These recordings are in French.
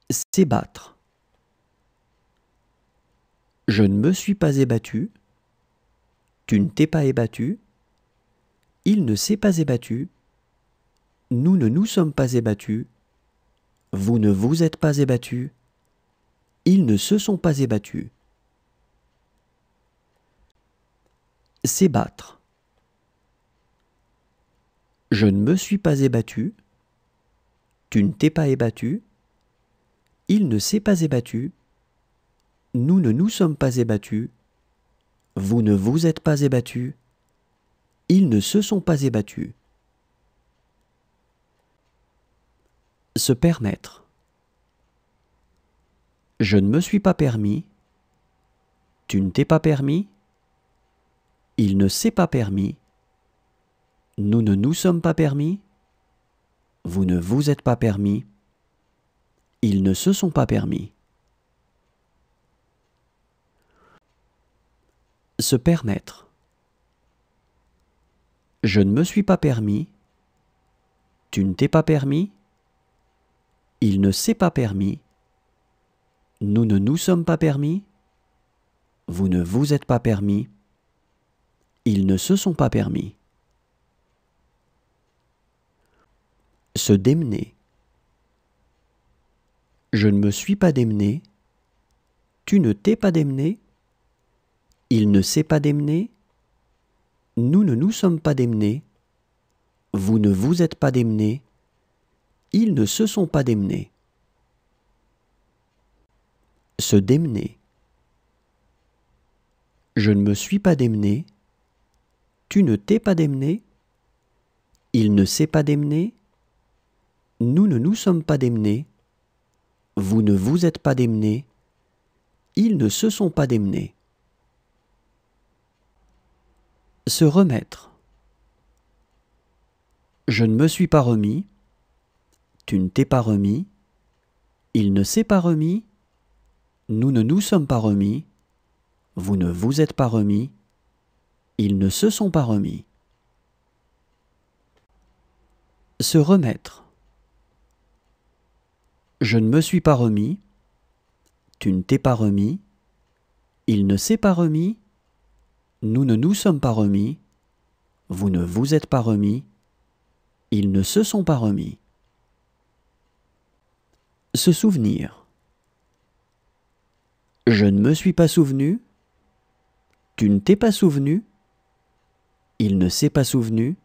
S'ébattre. Je ne me suis pas ébattu. Tu ne t'es pas ébattu. Il ne s'est pas ébattu. Nous ne nous sommes pas ébattus. Vous ne vous êtes pas ébattu. Ils ne se sont pas ébattus. S'ébattre. Je ne me suis pas ébattu. Tu ne t'es pas ébattu. Il ne s'est pas ébattu. Nous ne nous sommes pas ébattus. Vous ne vous êtes pas ébattu. Ils ne se sont pas ébattus. Se permettre. Je ne me suis pas permis. Tu ne t'es pas permis. Il ne s'est pas permis. Nous ne nous sommes pas permis. Vous ne vous êtes pas permis. Ils ne se sont pas permis. Se permettre. Je ne me suis pas permis. Tu ne t'es pas permis. Il ne s'est pas permis. Nous ne nous sommes pas permis. Vous ne vous êtes pas permis. Ils ne se sont pas permis. Se démener. Je ne me suis pas démené. Tu ne t'es pas démené. Il ne s'est pas démené. Nous ne nous sommes pas démenés. Vous ne vous êtes pas démenés. Ils ne se sont pas démenés. Se démener. Je ne me suis pas démené. Tu ne t'es pas démené. Il ne s'est pas démené. Nous ne nous sommes pas démenés. Vous ne vous êtes pas démenés. Ils ne se sont pas démenés. Se remettre. Je ne me suis pas remis. Tu ne t'es pas remis. Il ne s'est pas remis. Nous ne nous sommes pas remis. Vous ne vous êtes pas remis. Ils ne se sont pas remis. Se remettre. Je ne me suis pas remis. Tu ne t'es pas remis. Il ne s'est pas remis. Nous ne nous sommes pas remis. Vous ne vous êtes pas remis. Ils ne se sont pas remis. Se souvenir. Je ne me suis pas souvenu. Tu ne t'es pas souvenu. Il ne s'est pas souvenu.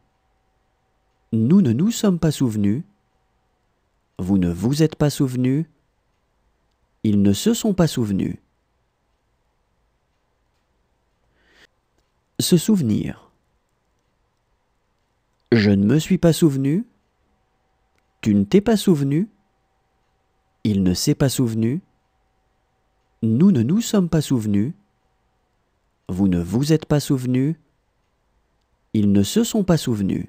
Nous ne nous sommes pas souvenus. Vous ne vous êtes pas souvenu. Ils ne se sont pas souvenus. Se souvenir. Je ne me suis pas souvenu. Tu ne t'es pas souvenu. Il ne s'est pas souvenu. Nous ne nous sommes pas souvenus. Vous ne vous êtes pas souvenu. Ils ne se sont pas souvenus.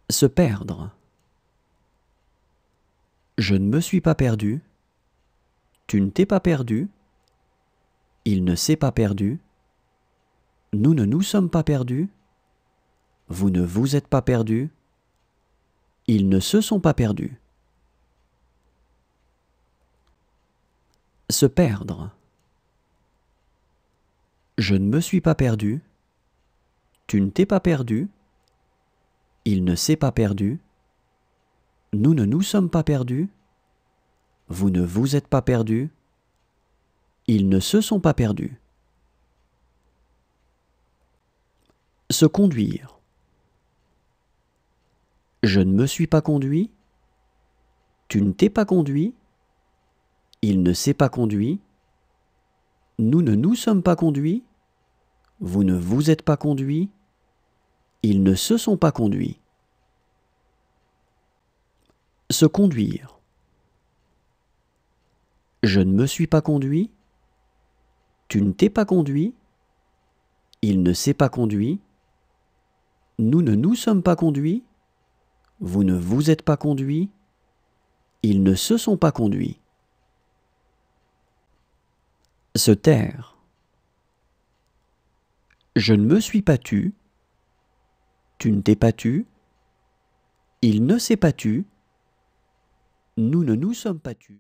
Se perdre. Je ne me suis pas perdu. Tu ne t'es pas perdu. Il ne s'est pas perdu. Nous ne nous sommes pas perdus. Vous ne vous êtes pas perdus. Ils ne se sont pas perdus. Se perdre. Je ne me suis pas perdu. Tu ne t'es pas perdu. Il ne s'est pas perdu. Nous ne nous sommes pas perdus. Vous ne vous êtes pas perdus. Ils ne se sont pas perdus. Se conduire. Je ne me suis pas conduit. Tu ne t'es pas conduit. Il ne s'est pas conduit. Nous ne nous sommes pas conduits. Vous ne vous êtes pas conduit. Ils ne se sont pas conduits. Se conduire. Je ne me suis pas conduit. Tu ne t'es pas conduit. Il ne s'est pas conduit. Nous ne nous sommes pas conduits. Vous ne vous êtes pas conduit. Ils ne se sont pas conduits. Se taire. Je ne me suis pas tu. Tu ne t'es pas tu. Il ne s'est pas tu. Nous ne nous sommes pas tus.